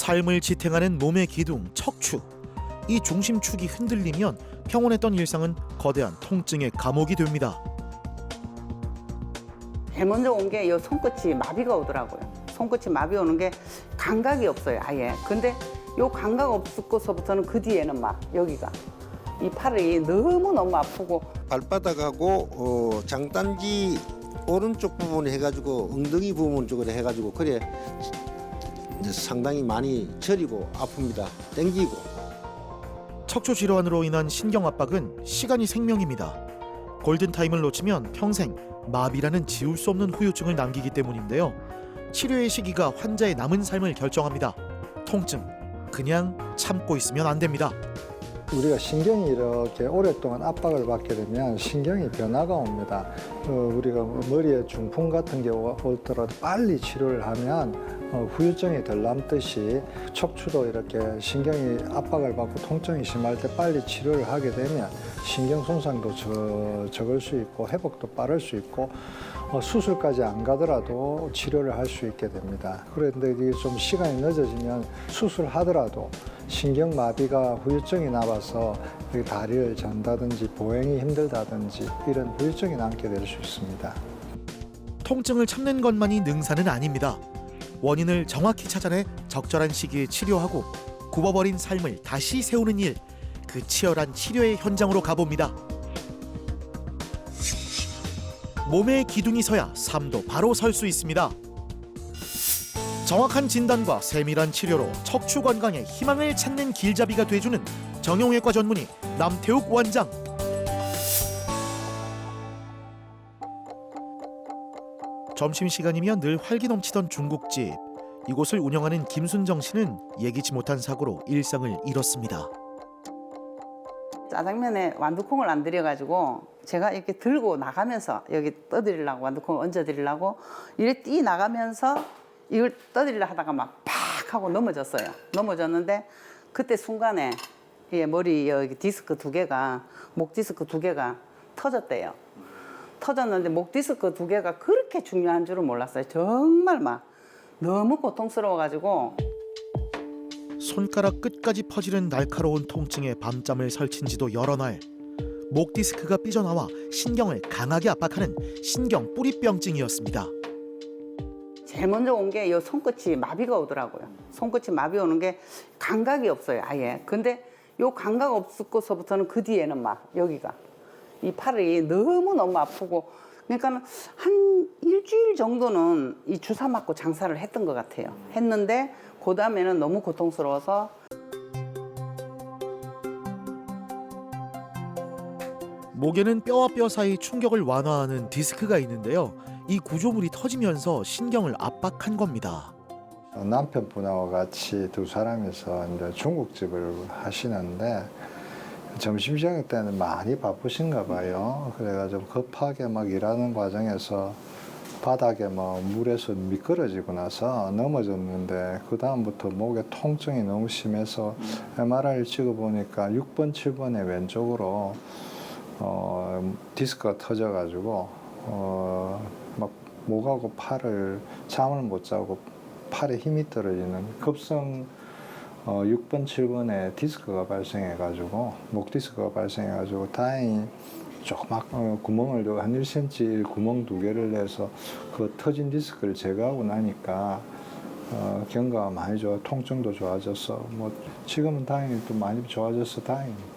삶을 지탱하는 몸의 기둥, 척추. 이 중심축이 흔들리면 평온했던 일상은 거대한 통증의 감옥이 됩니다. 제일 먼저 온 게 이 손끝이 마비가 오더라고요. 손끝이 마비 오는 게 감각이 없어요, 아예. 근데 요 감각 없고서부터는 그 뒤에는 막 여기가 이 팔이 너무 아프고 발바닥하고 장단지 오른쪽 부분 해가지고 엉덩이 부분 쪽으로 해가지고 그래 이제 상당히 많이 저리고 아픕니다. 땡기고. 척추 질환으로 인한 신경 압박은 시간이 생명입니다. 골든타임을 놓치면 평생 마비라는 지울 수 없는 후유증을 남기기 때문인데요. 치료의 시기가 환자의 남은 삶을 결정합니다. 통증, 그냥 참고 있으면 안 됩니다. 우리가 신경이 이렇게 오랫동안 압박을 받게 되면 신경이 변화가 옵니다. 우리가 머리에 중풍 같은 게 오더라도 빨리 치료를 하면 후유증이 덜 남듯이 척추도 이렇게 신경이 압박을 받고 통증이 심할 때 빨리 치료를 하게 되면 신경 손상도 적을 수 있고 회복도 빠를 수 있고 수술까지 안 가더라도 치료를 할 수 있게 됩니다. 그런데 이게 좀 시간이 늦어지면 수술하더라도 신경마비가 후유증이 남아서 다리를 잔다든지 보행이 힘들다든지 이런 후유증이 남게 될 수 있습니다. 통증을 참는 것만이 능사는 아닙니다. 원인을 정확히 찾아내 적절한 시기에 치료하고 굽어버린 삶을 다시 세우는 일, 그 치열한 치료의 현장으로 가봅니다. 몸의 기둥이 서야 삶도 바로 설 수 있습니다. 정확한 진단과 세밀한 치료로 척추 건강에 희망을 찾는 길잡이가 돼주는 정형외과 전문의 남태욱 원장. 점심시간이면 늘 활기 넘치던 중국집. 이곳을 운영하는 김순정 씨는 예기치 못한 사고로 일상을 잃었습니다. 짜장면에 완두콩을 안 들여가지고 제가 이렇게 들고 나가면서 여기 떠드리려고 완두콩을 얹어드리려고 이렇게 뛰 나가면서 이걸 떠들려 하다가 막 팍 하고 넘어졌어요. 넘어졌는데 그때 순간에 머리 여기 디스크 두 개가 목 디스크 두 개가 터졌대요. 터졌는데 목 디스크 두 개가 그렇게 중요한 줄은 몰랐어요. 정말 막 너무 고통스러워가지고 손가락 끝까지 퍼지는 날카로운 통증에 밤잠을 설친 지도 여러 날. 목 디스크가 삐져나와 신경을 강하게 압박하는 신경 뿌리병증이었습니다. 제일 먼저 온 게 이 손끝이 마비가 오더라고요. 손끝이 마비 오는 게 감각이 없어요, 아예. 근데 요 감각 없고서부터는 그 뒤에는 막 여기가 이 팔이 너무 아프고 그러니까 한 일주일 정도는 이 주사 맞고 장사를 했던 것 같아요. 했는데 그 다음에는 너무 고통스러워서 목에는 뼈와 뼈 사이 충격을 완화하는 디스크가 있는데요. 이 구조물이 터지면서 신경을 압박한 겁니다. 남편분하고 같이 두 사람이서 이제 중국집을 하시는데 점심시간 때는 많이 바쁘신가 봐요. 그래가지고 급하게 막 일하는 과정에서 바닥에 뭐 물에서 미끄러지고 나서 넘어졌는데 그 다음부터 목에 통증이 너무 심해서 MRI를 찍어보니까 6번, 7번에 왼쪽으로 디스크가 터져가지고 막 목하고 팔을 잠을 못 자고 팔에 힘이 떨어지는 급성 6번, 7번에 디스크가 발생해가지고 목 디스크가 발생해가지고 다행히 조그맣 구멍을 한 1cm 구멍 2개를 내서 그 터진 디스크를 제거하고 나니까 경과가 많이 좋아, 통증도 좋아져서 뭐 지금은 다행히 또 많이 좋아져서 다행입니다.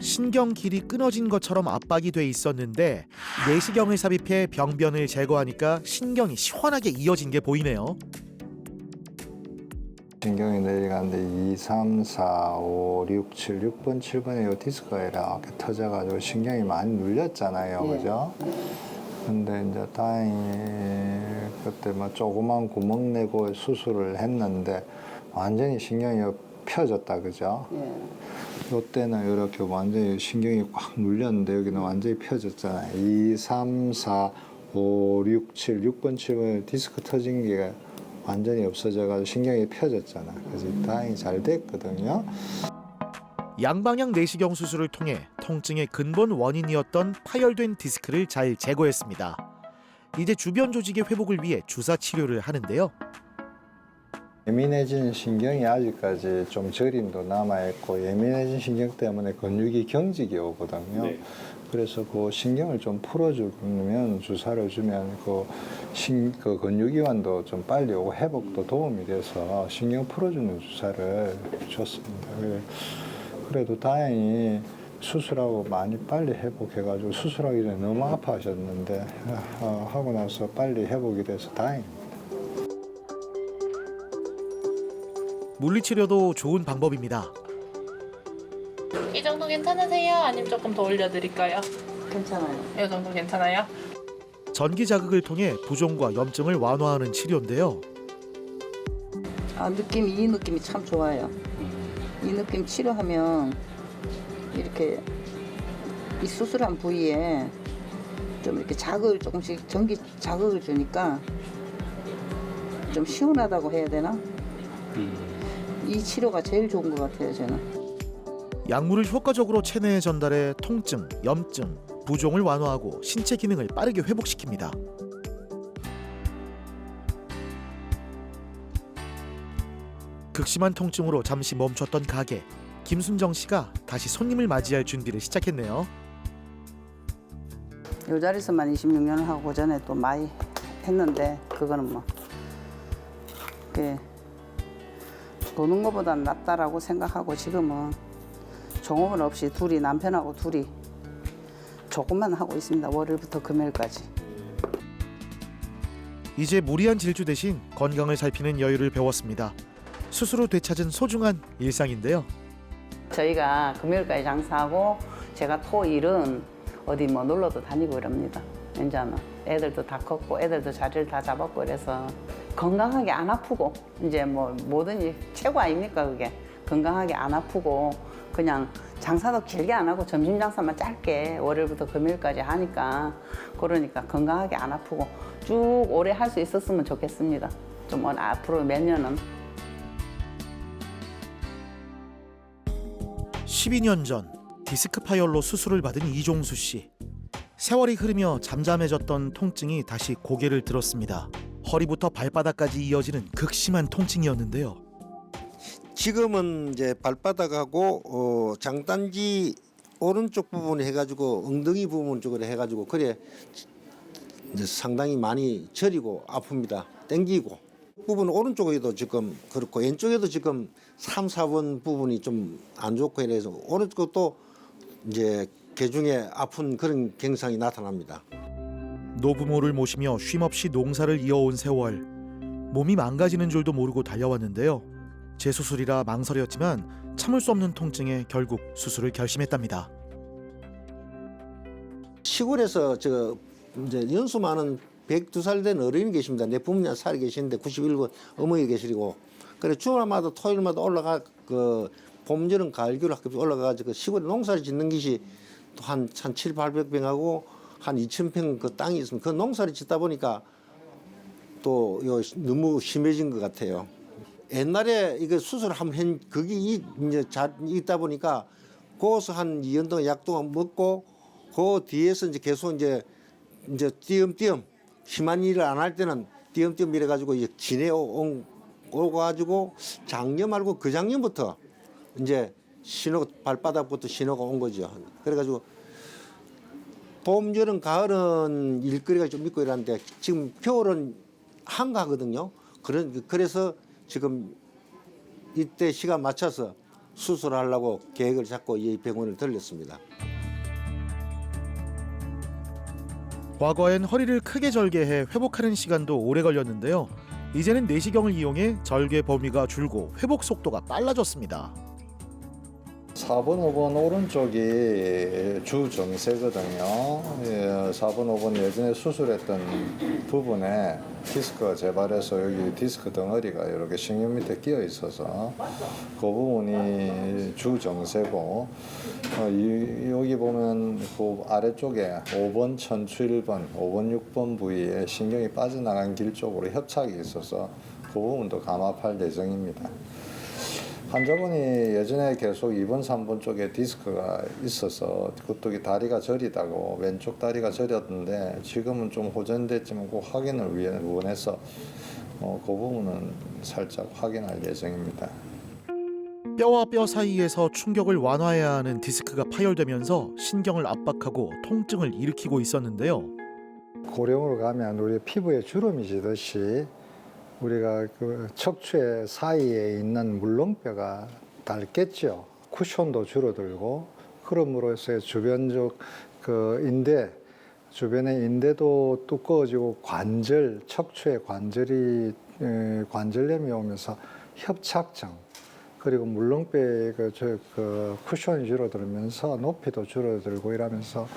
신경 길이 끊어진 것처럼 압박이 돼 있었는데 내시경을 삽입해 병변을 제거하니까 신경이 시원하게 이어진 게 보이네요. 신경이 내려가는데 2, 3, 4, 5, 6, 7, 6번, 7번에 이 디스크가 이렇게 터져가지고 신경이 많이 눌렸잖아요. 그죠? 근데 이제 다행히 그때 뭐 조그만 구멍 내고 수술을 했는데 완전히 신경이 펴졌다. 그죠? 이때는 이렇게 완전히 신경이 꽉 눌렸는데 여기는 완전히 펴졌잖아요. 2, 3, 4, 5, 6, 7, 6번, 7번 디스크 터진 게 완전히 없어져가지고 신경이 펴졌잖아. 그래서 다행히 잘 됐거든요. 양방향 내시경 수술을 통해 통증의 근본 원인이었던 파열된 디스크를 잘 제거했습니다. 이제 주변 조직의 회복을 위해 주사 치료를 하는데요. 예민해진 신경이 아직까지 좀 저림도 남아있고 예민해진 신경 때문에 근육이 경직이 오거든요. 네. 그래서 그 신경을 좀 풀어주면 주사를 주면 그 근육이완도 좀 빨리 오고 회복도 도움이 돼서 신경 풀어주는 주사를 줬습니다. 그래도 다행히 수술하고 많이 빨리 회복해가지고 수술하기 전에 너무 아파하셨는데 하고 나서 빨리 회복이 돼서 다행입니다. 물리치료도 좋은 방법입니다. 이 정도 괜찮으세요? 아니면 조금 더 올려드릴까요? 괜찮아요. 이 정도 괜찮아요? 전기 자극을 통해 부종과 염증을 완화하는 치료인데요. 이 느낌이 참 좋아요. 이 느낌 치료하면 이렇게 이 수술한 부위에 좀 이렇게 자극을 조금씩 전기 자극을 주니까 좀 시원하다고 해야 되나? 이 치료가 제일 좋은 것 같아요, 저는. 약물을 효과적으로 체내에 전달해 통증, 염증, 부종을 완화하고 신체 기능을 빠르게 회복시킵니다. 극심한 통증으로 잠시 멈췄던 가게. 김순정 씨가 다시 손님을 맞이할 준비를 시작했네요. 이 자리에서만 26년을 하고 그 전에 또 많이 했는데 그거는 뭐 그게 도는 것보다는 낫다라고 생각하고 지금은 종업원 없이 남편하고 둘이 조금만 하고 있습니다. 월요일부터 금요일까지. 이제 무리한 질주 대신 건강을 살피는 여유를 배웠습니다. 스스로 되찾은 소중한 일상인데요. 저희가 금요일까지 장사하고 제가 토일은 어디 뭐 놀러도 다니고 이럽니다. 이제는 애들도 다 컸고 애들도 자리를 다 잡았고 그래서 건강하게 안 아프고 이제 뭐 뭐든지 최고 아닙니까 그게. 건강하게 안 아프고 그냥 장사도 길게 안 하고 점심 장사만 짧게 월요일부터 금요일까지 하니까 그러니까 건강하게 안 아프고 쭉 오래 할 수 있었으면 좋겠습니다. 좀 앞으로 몇 년은. 12년 전 디스크 파열로 수술을 받은 이종수 씨. 세월이 흐르며 잠잠해졌던 통증이 다시 고개를 들었습니다. 허리부터 발바닥까지 이어지는 극심한 통증이었는데요. 지금은 이제 발바닥하고 장단지 오른쪽 부분 해가지고 엉덩이 부분 쪽으로 해가지고 그래 이제 상당히 많이 저리고 아픕니다. 땡기고 부분 오른쪽에도 지금 그렇고 왼쪽에도 지금 3, 4번 부분이 좀 안 좋고 이래서 오른쪽도 이제 개중에 아픈 그런 경상이 나타납니다. 노부모를 모시며 쉼없이 농사를 이어온 세월. 몸이 망가지는 줄도 모르고 달려왔는데요. 재수술이라 망설였지만 참을 수 없는 통증에 결국 수술을 결심했답니다. 시골에서 저 이제 연수 많은 102살 된 어른이 계십니다. 내 부모님 살이 계시는데 91번 어머니 계시고 그래 주말마다 토요일마다 올라가 그 봄, 여름, 가을, 겨울 학교 올라가가지고 그 시골에 농사를 짓는 것이 또 한 7, 800평하고 한 2,000평 그 땅이 있으면 그 농사를 짓다 보니까 또 너무 심해진 것 같아요. 옛날에 이거 수술 한번 그게 이제 잘 있다 보니까 거기서 한 2년 동안 약 동안 먹고 그 뒤에서 이제 계속 이제 띄엄띄엄 심한 일을 안 할 때는 띄엄띄엄 이래가지고 이제 오가지고 작년 말고 그 작년부터 이제 신호 발바닥부터 신호가 온 거죠. 그래가지고 봄, 여름, 가을은 일거리가 좀 있고 이러는데 지금 겨울은 한가하거든요. 그래서 지금 이때 시간 맞춰서 수술하려고 계획을 잡고 이 병원을 들렸습니다. 과거엔 허리를 크게 절개해 회복하는 시간도 오래 걸렸는데요. 이제는 내시경을 이용해 절개 범위가 줄고 회복 속도가 빨라졌습니다. 4번, 5번 오른쪽이 주정세거든요. 4번, 5번 예전에 수술했던 부분에 디스크가 재발해서 여기 디스크 덩어리가 이렇게 신경 밑에 끼어 있어서 그 부분이 주정세고 여기 보면 그 아래쪽에 5번 천추 1번, 5번 6번 부위에 신경이 빠져나간 길 쪽으로 협착이 있어서 그 부분도 감압할 예정입니다. 환자분이 예전에 계속 2번, 3번 쪽에 디스크가 있어서 그쪽이 다리가 저리다고 왼쪽 다리가 저렸는데 지금은 좀 호전됐지만 그 확인을 원해서 그 부분은 살짝 확인할 예정입니다. 뼈와 뼈 사이에서 충격을 완화해야 하는 디스크가 파열되면서 신경을 압박하고 통증을 일으키고 있었는데요. 고령으로 가면 우리 피부에 주름이 지듯이 우리가 그 척추의 사이에 있는 물렁뼈가 닳겠죠. 쿠션도 줄어들고 그럼으로 해서 주변적 그 인대 주변의 인대도 두꺼워지고 관절 척추의 관절이 관절염이 오면서 협착증 그리고 물렁뼈의 그 쿠션이 줄어들면서 높이도 줄어들고 이러면서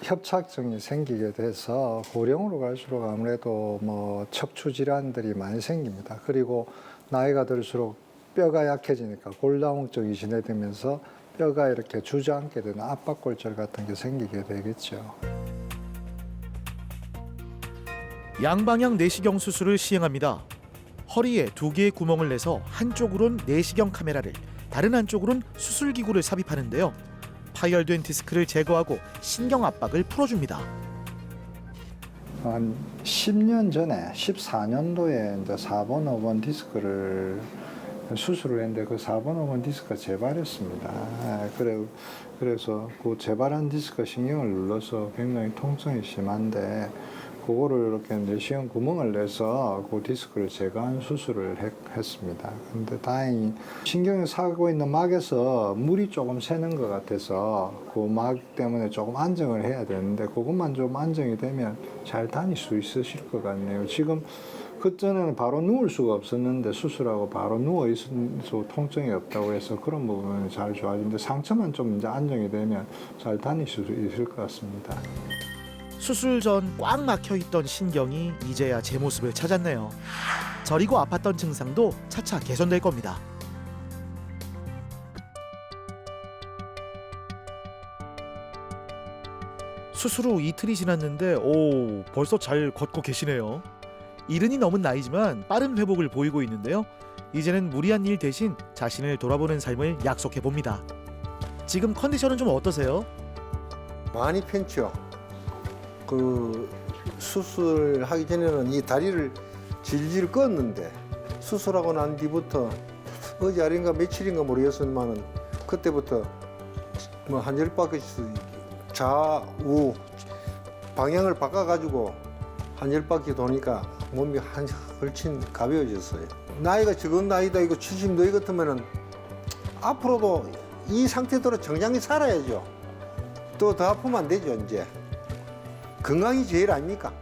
협착증이 생기게 돼서 고령으로 갈수록 아무래도 뭐 척추 질환들이 많이 생깁니다. 그리고 나이가 들수록 뼈가 약해지니까 골다공 쪽이 진행되면서 뼈가 이렇게 주저앉게 되는 압박골절 같은 게 생기게 되겠죠. 양방향 내시경 수술을 시행합니다. 허리에 2개의 구멍을 내서 한쪽으론 내시경 카메라를, 다른 한쪽으론 수술기구를 삽입하는데요. 파열된 디스크를 제거하고 신경 압박을 풀어줍니다. 한 10년 전에 14년도에 이제 4번, 5번 디스크를 수술을 했는데 그 4번, 5번 디스크가 재발했습니다. 그래서 그 재발한 디스크 신경을 눌러서 굉장히 통증이 심한데 그거를 이렇게 내시경 구멍을 내서 그 디스크를 제거한 수술을 했습니다. 근데 다행히 신경이 사고 있는 막에서 물이 조금 새는 것 같아서 그 막 때문에 조금 안정을 해야 되는데 그것만 좀 안정이 되면 잘 다닐 수 있으실 것 같네요. 지금 그전에는 바로 누울 수가 없었는데 수술하고 바로 누워 있어서 통증이 없다고 해서 그런 부분은 잘 좋아지는데 상처만 좀 이제 안정이 되면 잘 다닐 수 있을 것 같습니다. 수술 전 꽉 막혀 있던 신경이 이제야 제 모습을 찾았네요. 저리고 아팠던 증상도 차차 개선될 겁니다. 수술 후 이틀이 지났는데 벌써 잘 걷고 계시네요. 이른이 넘은 나이지만 빠른 회복을 보이고 있는데요. 이제는 무리한 일 대신 자신을 돌아보는 삶을 약속해 봅니다. 지금 컨디션은 좀 어떠세요? 많이 편죠. 그 수술하기 전에는 이 다리를 질질 껐는데 수술하고 난 뒤부터 어제 아닌가 며칠인가 모르겠지만은 그때부터 뭐 한 10바퀴 좌우 방향을 바꿔가지고 한 10바퀴 도니까 몸이 훨씬 가벼워졌어요. 나이가 적은 나이다 이거 70 너희 같으면은 앞으로도 이 상태대로 정장히 살아야죠. 또 더 아프면 안 되죠 이제. 건강이 제일 아닙니까?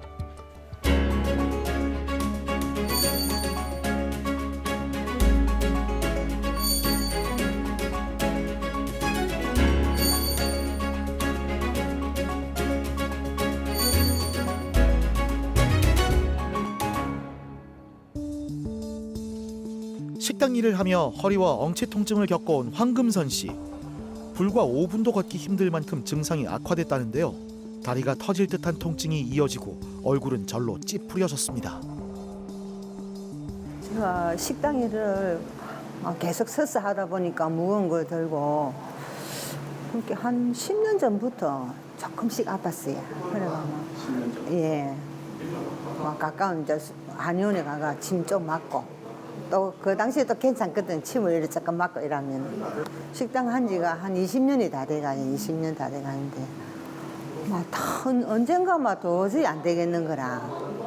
식당 일을 하며 허리와 엉치 통증을 겪어온 황금선 씨. 불과 5분도 걷기 힘들 만큼 증상이 악화됐다는데요. 다리가 터질 듯한 통증이 이어지고 얼굴은 절로 찌푸려졌습니다. 제가 식당 일을 계속 서서 하다 보니까 무거운 걸 들고 그렇게 한 10년 전부터 조금씩 아팠어요. 그래가 예, 가까운 이제 한의원에 가가 침 좀 맞고 또 그 당시에 또 괜찮거든. 침을 이렇게 잠깐 맞고 이러면 식당 한 지가 한 20년이 다 돼가요. 20년 다 돼가는데. 언젠가 도저히 안 되겠는 거라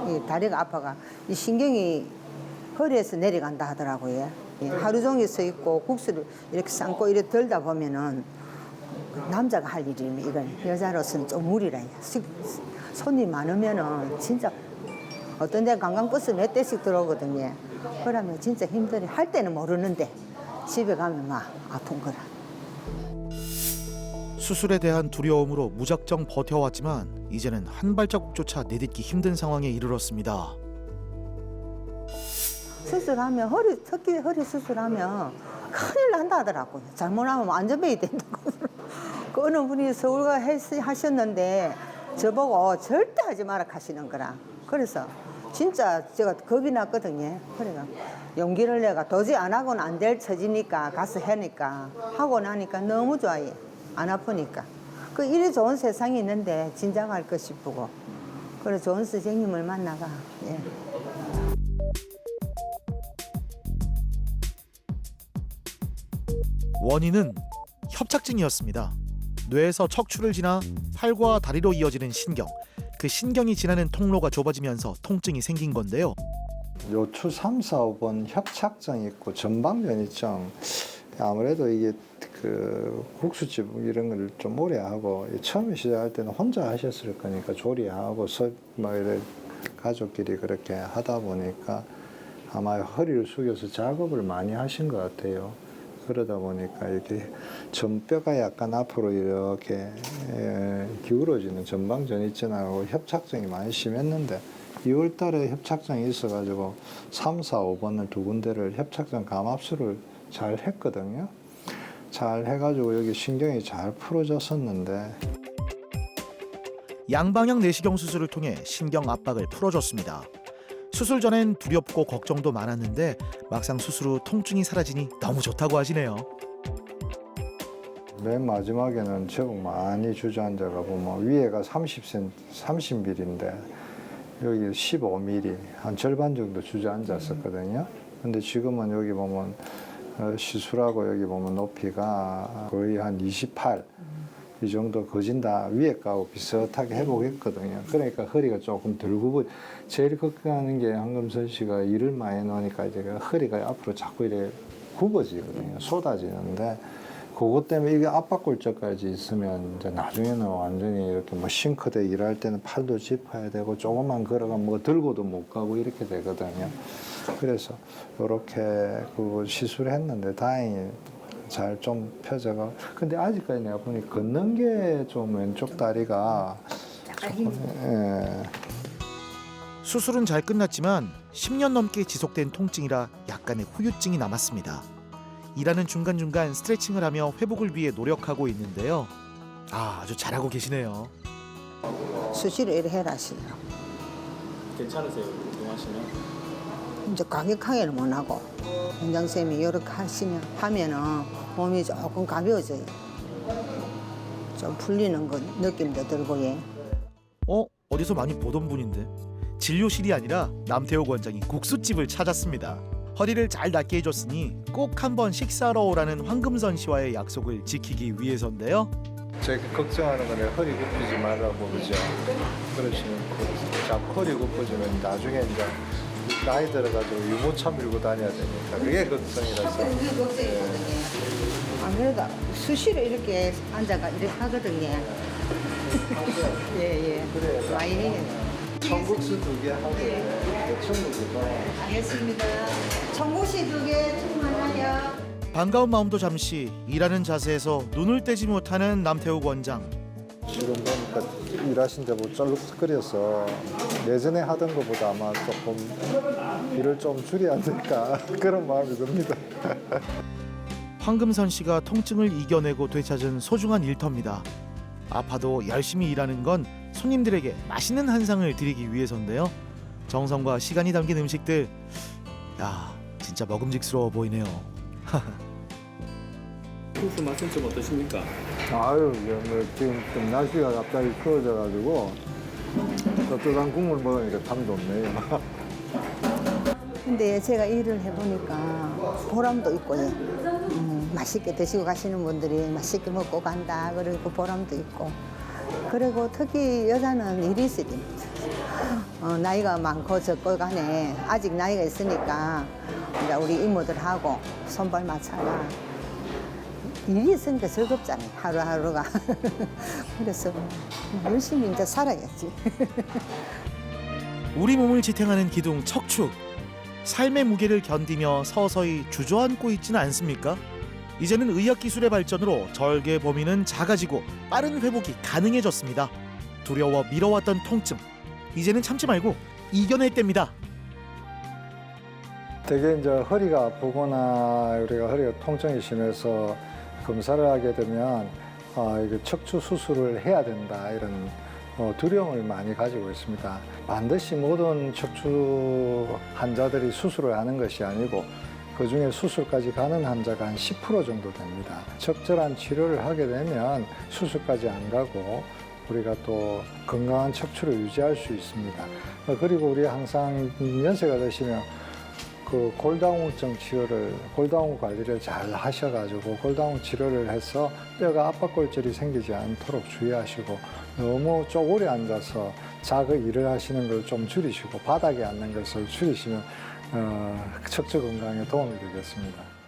이 다리가 아파가 이 신경이 허리에서 내려간다 하더라고요. 하루 종일 서 있고 국수를 이렇게 삶고 이렇게 들다 보면은 남자가 할 일이면 이건 여자로서는 좀 무리라. 손님 많으면은 진짜 어떤 데 관광버스 몇 대씩 들어오거든요. 그러면 진짜 힘들어. 할 때는 모르는데 집에 가면 막 아픈 거라. 수술에 대한 두려움으로 무작정 버텨왔지만 이제는 한 발자국조차 내딛기 힘든 상황에 이르렀습니다. 수술하면 특히 허리 수술하면 큰일 난다 하더라고요. 잘못하면 안전벨이 된다고. 그 어느 분이 서울가 하셨는데 저보고 절대 하지 마라 하시는 거라. 그래서 진짜 제가 겁이 났거든요. 그래가 용기를 내가 도저히 안 하고는 안 될 처지니까 가서 하니까 하고 나니까 너무 좋아요. 안 아프니까. 그 이리 좋은 세상이 있는데 진작할 것 싶고. 그래 좋은 선생님을 만나가. 예. 원인은 협착증이었습니다. 뇌에서 척추를 지나 팔과 다리로 이어지는 신경, 그 신경이 지나는 통로가 좁아지면서 통증이 생긴 건데요. 요추 3, 4, 5번 협착증 있고 전방전이증, 아무래도 이게 그 국수집 이런 걸 좀 오래 하고 처음에 시작할 때는 혼자 하셨을 거니까 조리하고 뭐 이래 가족끼리 그렇게 하다 보니까 아마 허리를 숙여서 작업을 많이 하신 것 같아요. 그러다 보니까 이렇게 전뼈가 약간 앞으로 이렇게 기울어지는 전방전이증하고 협착증이 많이 심했는데 2월 달에 협착증이 있어가지고 3, 4, 5번을 두 군데를 협착증 감압술을 잘 했거든요. 잘 해가지고 여기 신경이 잘 풀어졌었는데 양방향 내시경 수술을 통해 신경 압박을 풀어줬습니다. 수술 전엔 두렵고 걱정도 많았는데 막상 수술 후 통증이 사라지니 너무 좋다고 하시네요. 맨 마지막에는 제법 많이 주저앉아가 보면 위에가 30mm인데 여기 15mm, 한 절반 정도 주저앉았었거든요. 근데 지금은 여기 보면 시술하고 여기 보면 높이가 거의 한 28, 이 정도 거진 다 위에 거하고 비슷하게 회복했거든요. 그러니까 허리가 조금 덜 굽어. 제일 걱정하는 게 황금선 씨가 일을 많이 놓으니까 이제 허리가 앞으로 자꾸 이렇게 굽어지거든요. 쏟아지는데 그것 때문에 이게 압박골절까지 있으면 이제 나중에는 완전히 이렇게 뭐 싱크대 일할 때는 팔도 짚어야 되고 조금만 걸어가면 뭐 들고도 못 가고 이렇게 되거든요. 그래서 이렇게 그 시술했는데 다행히 잘 좀 펴져가. 근데 아직까지 내가 보니 걷는 게 좀 왼쪽 다리가 예. 수술은 잘 끝났지만 10년 넘게 지속된 통증이라 약간의 후유증이 남았습니다. 일하는 중간중간 스트레칭을 하며 회복을 위해 노력하고 있는데요. 아주 잘하고 계시네요. 수시로 이렇게 해라 하시더라고. 괜찮으세요? 운동하시면? 이제 과격하게는 못 하고 원장쌤이 이렇게 하면은 몸이 조금 가벼워져요. 좀 풀리는 거 느낌도 들고 예. 어디서 많이 보던 분인데 진료실이 아니라 남태호 원장이 국수집을 찾았습니다. 허리를 잘 낫게 해줬으니 꼭 한번 식사하러 오라는 황금선 씨와의 약속을 지키기 위해서인데요. 제가 걱정하는 건 허리 굽히지 말라고 그러죠. 그러시면 자꾸 허리 굽어지면 나중에 이제 나이 들어가지고 유모차 밀고 다녀야 되니까 그게 걱정이라서. 안 그래도 수시로 이렇게 앉아가 이렇게 하거든요. 예. 그래. 많이 해요. 청국수 2개 하고 청국수가. 알겠습니다. 청국시 2개 충만하여. 반가운 마음도 잠시 일하는 자세에서 눈을 떼지 못하는 남태호 원장. 지금 보니까 일하신 데뭐 쩔룩거려서 예전에 하던 것보다 아마 조금 일을 좀 줄여야 될까 그런 마음이 듭니다. 황금선 씨가 통증을 이겨내고 되찾은 소중한 일터입니다. 아파도 열심히 일하는 건 손님들에게 맛있는 한상을 드리기 위해서인데요. 정성과 시간이 담긴 음식들, 야 진짜 먹음직스러워 보이네요. 국수 맛은 좀 어떠십니까? 아유, 뭐 지금 좀 날씨가 갑자기 추워져가지고 뜨뜻한 국물 먹으니까 참 좋네요. 근데 제가 일을 해보니까 보람도 있고 예. 맛있게 드시고 가시는 분들이 맛있게 먹고 간다 그리고 보람도 있고 그리고 특히 여자는 일이 있어야 됩니다. 나이가 많고 적고 간에 아직 나이가 있으니까 이제 우리 이모들하고 손발 맞춰라. 일이 있으니까 즐겁잖아요, 하루하루가. 그래서 열심히 이제 살아야지. 우리 몸을 지탱하는 기둥 척추. 삶의 무게를 견디며 서서히 주저앉고 있지는 않습니까? 이제는 의학기술의 발전으로 절개 범위는 작아지고 빠른 회복이 가능해졌습니다. 두려워 미뤄왔던 통증, 이제는 참지 말고 이겨낼 때입니다. 되게 이제 허리가 아프거나 우리가 허리가 통증이 심해서 검사를 하게 되면 이게 척추 수술을 해야 된다 이런 두려움을 많이 가지고 있습니다. 반드시 모든 척추 환자들이 수술을 하는 것이 아니고 그중에 수술까지 가는 환자가 한 10% 정도 됩니다. 적절한 치료를 하게 되면 수술까지 안 가고 우리가 또 건강한 척추를 유지할 수 있습니다. 그리고 우리 항상 연세가 드시면 그 골다공증 치료를, 골다공 관리를 잘 하셔가지고 골다공 치료를 해서 뼈가 압박골절이 생기지 않도록 주의하시고, 너무 쪼그려 앉아서 자그 일을 하시는 걸 좀 줄이시고 바닥에 앉는 것을 줄이시면 척추 건강에 도움이 되겠습니다.